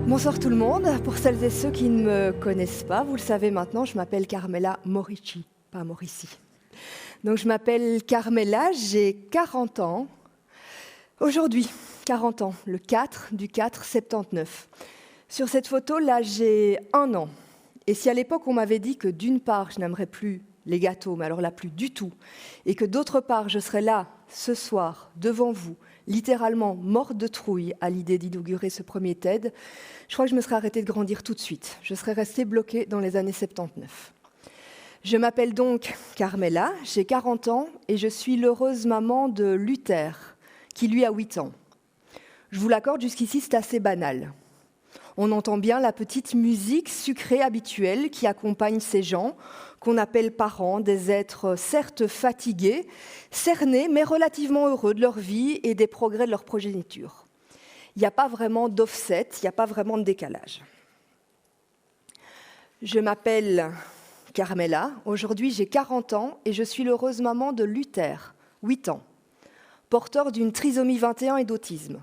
Bonsoir tout le monde. Pour celles et ceux qui ne me connaissent pas, vous le savez maintenant, je m'appelle Carmela Morici, pas Morici. Donc je m'appelle Carmela, j'ai 40 ans. Aujourd'hui, 40 ans, le 4 du 4 79. Sur cette photo, là, j'ai 1 an. Et si à l'époque, on m'avait dit que d'une part, je n'aimerais plus les gâteaux, mais alors là, plus du tout, et que d'autre part, je serais là, ce soir, devant vous, littéralement morte de trouille à l'idée d'inaugurer ce premier TED, je crois que je me serais arrêtée de grandir tout de suite. Je serais restée bloquée dans les années 79. Je m'appelle donc Carmela, j'ai 40 ans et je suis l'heureuse maman de Luther, qui lui a 8 ans. Je vous l'accorde, jusqu'ici, c'est assez banal. On entend bien la petite musique sucrée habituelle qui accompagne ces gens, qu'on appelle parents, des êtres certes fatigués, cernés, mais relativement heureux de leur vie et des progrès de leur progéniture. Il n'y a pas vraiment d'offset, il n'y a pas vraiment de décalage. Je m'appelle Carmela, aujourd'hui j'ai 40 ans et je suis l'heureuse maman de Luther, 8 ans, porteur d'une trisomie 21 et d'autisme.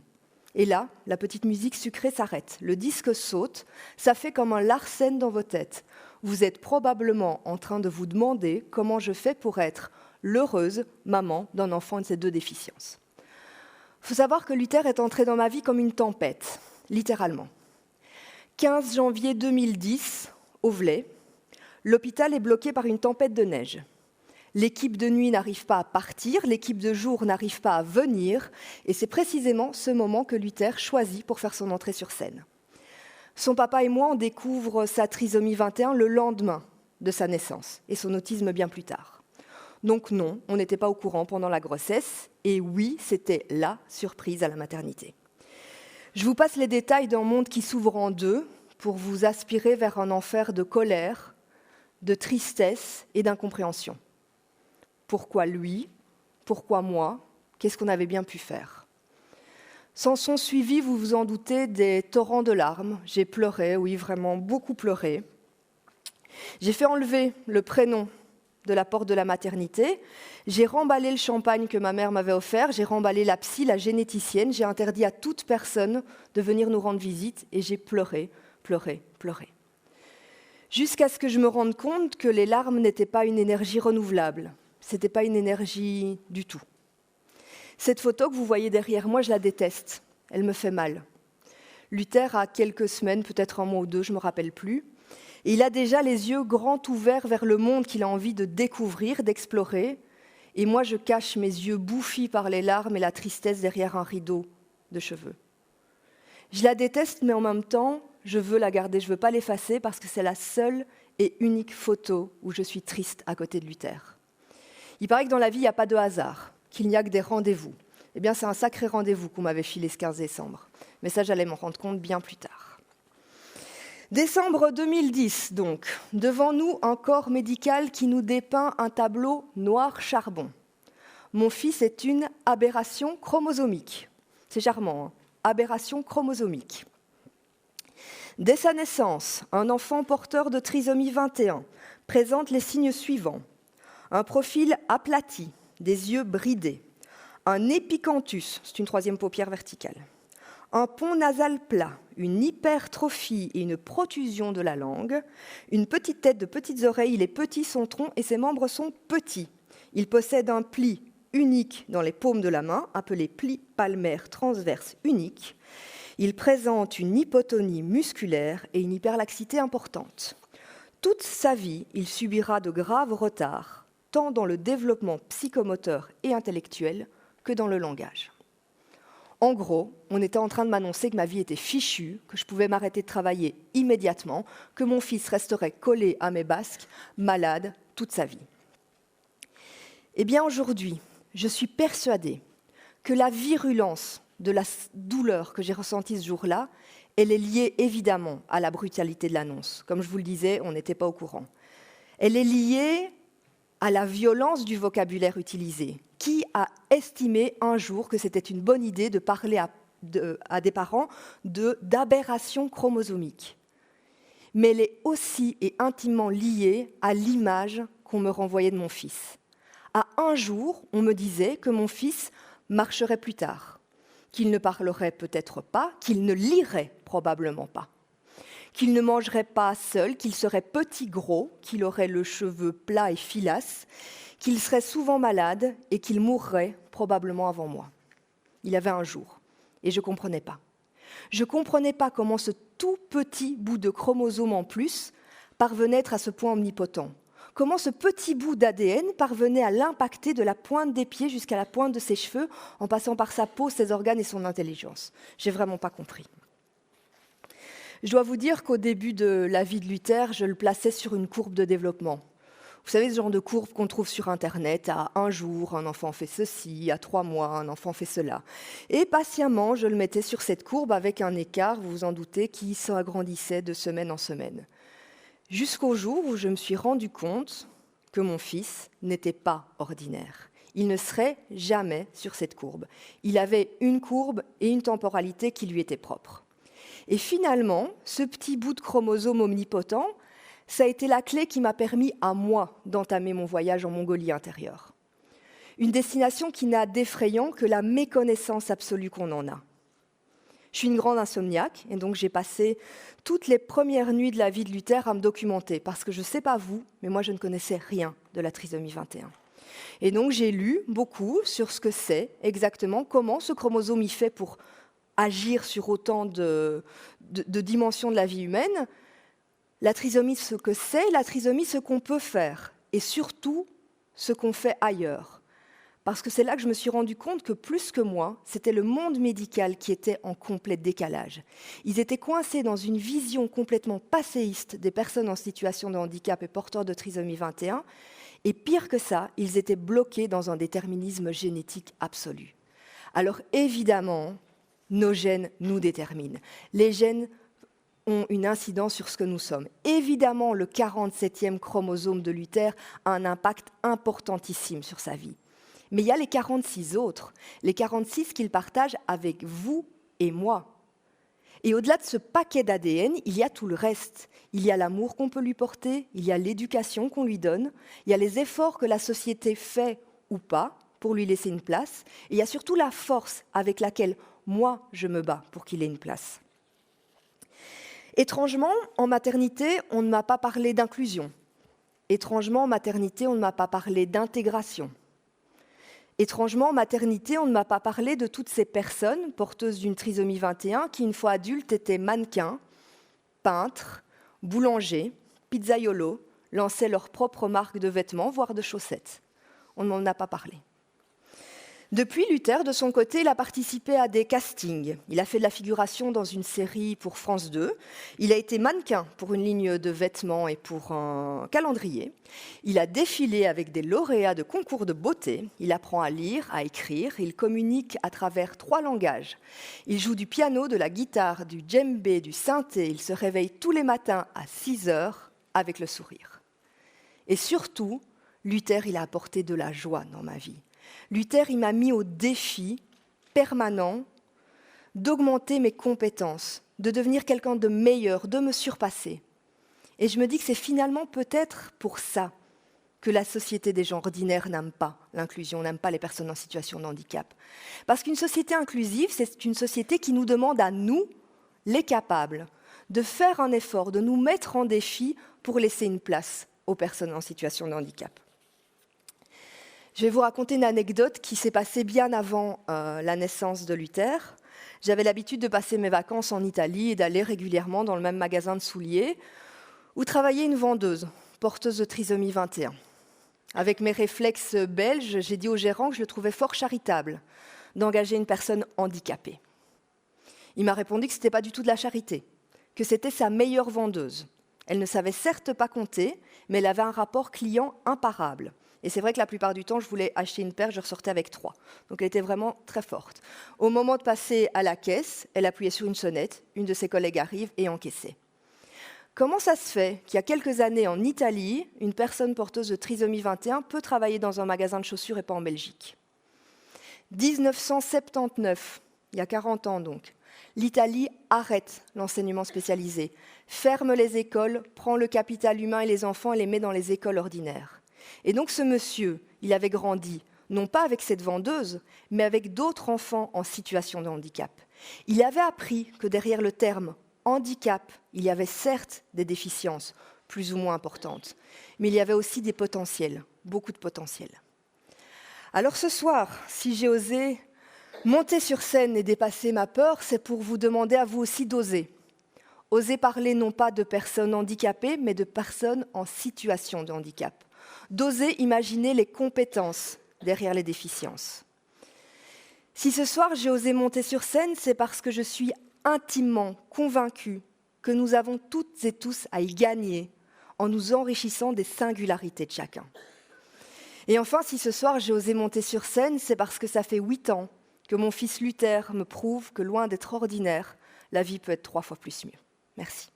Et là, la petite musique sucrée s'arrête, le disque saute, ça fait comme un larcène dans vos têtes. Vous êtes probablement en train de vous demander comment je fais pour être l'heureuse maman d'un enfant de ces 2 déficiences. Il faut savoir que Luther est entré dans ma vie comme une tempête, littéralement. 15 janvier 2010, au Velay, l'hôpital est bloqué par une tempête de neige. L'équipe de nuit n'arrive pas à partir, l'équipe de jour n'arrive pas à venir, et c'est précisément ce moment que Luther choisit pour faire son entrée sur scène. Son papa et moi, on découvre sa trisomie 21 le lendemain de sa naissance, et son autisme bien plus tard. Donc non, on n'était pas au courant pendant la grossesse, et oui, c'était la surprise à la maternité. Je vous passe les détails d'un monde qui s'ouvre en deux pour vous aspirer vers un enfer de colère, de tristesse et d'incompréhension. Pourquoi lui? Pourquoi moi? Qu'est-ce qu'on avait bien pu faire? S'en sont suivis, vous vous en doutez, des torrents de larmes. J'ai pleuré, oui, vraiment beaucoup pleuré. J'ai fait enlever le prénom de la porte de la maternité. J'ai remballé le champagne que ma mère m'avait offert. J'ai remballé la psy, la généticienne. J'ai interdit à toute personne de venir nous rendre visite. Et j'ai pleuré, pleuré, pleuré. Jusqu'à ce que je me rende compte que les larmes n'étaient pas une énergie renouvelable. Ce n'était pas une énergie du tout. Cette photo que vous voyez derrière moi, je la déteste. Elle me fait mal. Luther a quelques semaines, peut-être 1 mois ou 2, je ne me rappelle plus. Et il a déjà les yeux grands ouverts vers le monde qu'il a envie de découvrir, d'explorer. Et moi, je cache mes yeux bouffis par les larmes et la tristesse derrière un rideau de cheveux. Je la déteste, mais en même temps, je veux la garder. Je ne veux pas l'effacer parce que c'est la seule et unique photo où je suis triste à côté de Luther. Il paraît que dans la vie, il n'y a pas de hasard, qu'il n'y a que des rendez-vous. Eh bien, c'est un sacré rendez-vous qu'on m'avait filé ce 15 décembre. Mais ça, j'allais m'en rendre compte bien plus tard. Décembre 2010, donc. Devant nous, un corps médical qui nous dépeint un tableau noir charbon. Mon fils est une aberration chromosomique. C'est charmant, hein? Aberration chromosomique. Dès sa naissance, un enfant porteur de trisomie 21 présente les signes suivants. Un profil aplati, des yeux bridés, un épicanthus, c'est une 3e paupière verticale, un pont nasal plat, une hypertrophie et une protrusion de la langue, une petite tête de petites oreilles, il est petit son tronc et ses membres sont petits. Il possède un pli unique dans les paumes de la main, appelé pli palmaire transverse unique. Il présente une hypotonie musculaire et une hyperlaxité importante. Toute sa vie, il subira de graves retards, tant dans le développement psychomoteur et intellectuel que dans le langage. En gros, on était en train de m'annoncer que ma vie était fichue, que je pouvais m'arrêter de travailler immédiatement, que mon fils resterait collé à mes basques, malade toute sa vie. Eh bien aujourd'hui, je suis persuadée que la virulence de la douleur que j'ai ressentie ce jour-là, elle est liée évidemment à la brutalité de l'annonce. Comme je vous le disais, on n'était pas au courant. Elle est liée à la violence du vocabulaire utilisé. Qui a estimé un jour que c'était une bonne idée de parler à des parents d'aberration chromosomique? Mais elle est aussi et intimement liée à l'image qu'on me renvoyait de mon fils. À un jour, on me disait que mon fils marcherait plus tard, qu'il ne parlerait peut-être pas, qu'il ne lirait probablement pas. qu'il ne mangerait pas seul, qu'il serait petit gros, qu'il aurait le cheveu plat et filasse, qu'il serait souvent malade et qu'il mourrait probablement avant moi. Il avait un jour, et je ne comprenais pas. Je ne comprenais pas comment ce tout petit bout de chromosome en plus parvenait à être à ce point omnipotent. Comment ce petit bout d'ADN parvenait à l'impacter de la pointe des pieds jusqu'à la pointe de ses cheveux, en passant par sa peau, ses organes et son intelligence. Je n'ai vraiment pas compris. Je dois vous dire qu'au début de la vie de Luther, je le plaçais sur une courbe de développement. Vous savez, ce genre de courbe qu'on trouve sur Internet, à un jour, un enfant fait ceci, à 3 mois, un enfant fait cela. Et patiemment, je le mettais sur cette courbe avec un écart, vous vous en doutez, qui s'agrandissait de semaine en semaine. Jusqu'au jour où je me suis rendu compte que mon fils n'était pas ordinaire. Il ne serait jamais sur cette courbe. Il avait une courbe et une temporalité qui lui étaient propres. Et finalement, ce petit bout de chromosome omnipotent, ça a été la clé qui m'a permis à moi d'entamer mon voyage en Mongolie intérieure. Une destination qui n'a d'effrayant que la méconnaissance absolue qu'on en a. Je suis une grande insomniaque et donc j'ai passé toutes les premières nuits de la vie de Luther à me documenter parce que je ne sais pas vous, mais moi je ne connaissais rien de la trisomie 21. Et donc j'ai lu beaucoup sur ce que c'est exactement, comment ce chromosome y fait pour agir sur autant de dimensions de la vie humaine. La trisomie, ce que c'est, la trisomie, ce qu'on peut faire, et surtout ce qu'on fait ailleurs. Parce que c'est là que je me suis rendu compte que plus que moi, c'était le monde médical qui était en complet décalage. Ils étaient coincés dans une vision complètement passéiste des personnes en situation de handicap et porteurs de trisomie 21, et pire que ça, ils étaient bloqués dans un déterminisme génétique absolu. Alors évidemment, nos gènes nous déterminent. Les gènes ont une incidence sur ce que nous sommes. Évidemment, le 47e chromosome de Luther a un impact importantissime sur sa vie. Mais il y a les 46 autres, les 46 qu'il partage avec vous et moi. Et au-delà de ce paquet d'ADN, il y a tout le reste. Il y a l'amour qu'on peut lui porter, il y a l'éducation qu'on lui donne, il y a les efforts que la société fait ou pas pour lui laisser une place, et il y a surtout la force avec laquelle moi je me bats pour qu'il ait une place. Étrangement, en maternité, on ne m'a pas parlé d'inclusion. Étrangement, en maternité, on ne m'a pas parlé d'intégration. Étrangement, en maternité, on ne m'a pas parlé de toutes ces personnes porteuses d'une trisomie 21 qui, une fois adultes, étaient mannequins, peintres, boulangers, pizzaiolos, lançaient leur propre marque de vêtements, voire de chaussettes. On ne m'en a pas parlé. Depuis, Luther, de son côté, il a participé à des castings. Il a fait de la figuration dans une série pour France 2. Il a été mannequin pour une ligne de vêtements et pour un calendrier. Il a défilé avec des lauréats de concours de beauté. Il apprend à lire, à écrire. Il communique à travers 3 langages. Il joue du piano, de la guitare, du djembé, du synthé. Il se réveille tous les matins à 6 heures avec le sourire. Et surtout, Luther, il a apporté de la joie dans ma vie. Luther, il m'a mis au défi permanent d'augmenter mes compétences, de devenir quelqu'un de meilleur, de me surpasser. Et je me dis que c'est finalement peut-être pour ça que la société des gens ordinaires n'aime pas l'inclusion, n'aime pas les personnes en situation de handicap. Parce qu'une société inclusive, c'est une société qui nous demande à nous, les capables, de faire un effort, de nous mettre en défi pour laisser une place aux personnes en situation de handicap. Je vais vous raconter une anecdote qui s'est passée bien avant la naissance de Luther. J'avais l'habitude de passer mes vacances en Italie et d'aller régulièrement dans le même magasin de souliers où travaillait une vendeuse, porteuse de trisomie 21. Avec mes réflexes belges, j'ai dit au gérant que je le trouvais fort charitable d'engager une personne handicapée. Il m'a répondu que ce n'était pas du tout de la charité, que c'était sa meilleure vendeuse. Elle ne savait certes pas compter, mais elle avait un rapport client imparable. Et c'est vrai que la plupart du temps, je voulais acheter une paire, je ressortais avec 3. Donc elle était vraiment très forte. Au moment de passer à la caisse, elle appuyait sur une sonnette, une de ses collègues arrive et encaissait. Comment ça se fait qu'il y a quelques années en Italie, une personne porteuse de trisomie 21 peut travailler dans un magasin de chaussures et pas en Belgique ? 1979, il y a 40 ans donc, l'Italie arrête l'enseignement spécialisé, ferme les écoles, prend le capital humain et les enfants et les met dans les écoles ordinaires. Et donc ce monsieur, il avait grandi, non pas avec cette vendeuse, mais avec d'autres enfants en situation de handicap. Il avait appris que derrière le terme handicap, il y avait certes des déficiences plus ou moins importantes, mais il y avait aussi des potentiels, beaucoup de potentiels. Alors ce soir, si j'ai osé monter sur scène et dépasser ma peur, c'est pour vous demander à vous aussi d'oser. Oser parler non pas de personnes handicapées, mais de personnes en situation de handicap. D'oser imaginer les compétences derrière les déficiences. Si ce soir j'ai osé monter sur scène, c'est parce que je suis intimement convaincue que nous avons toutes et tous à y gagner en nous enrichissant des singularités de chacun. Et enfin, si ce soir j'ai osé monter sur scène, c'est parce que ça fait 8 ans que mon fils Luther me prouve que loin d'être ordinaire, la vie peut être 3 fois plus mieux. Merci.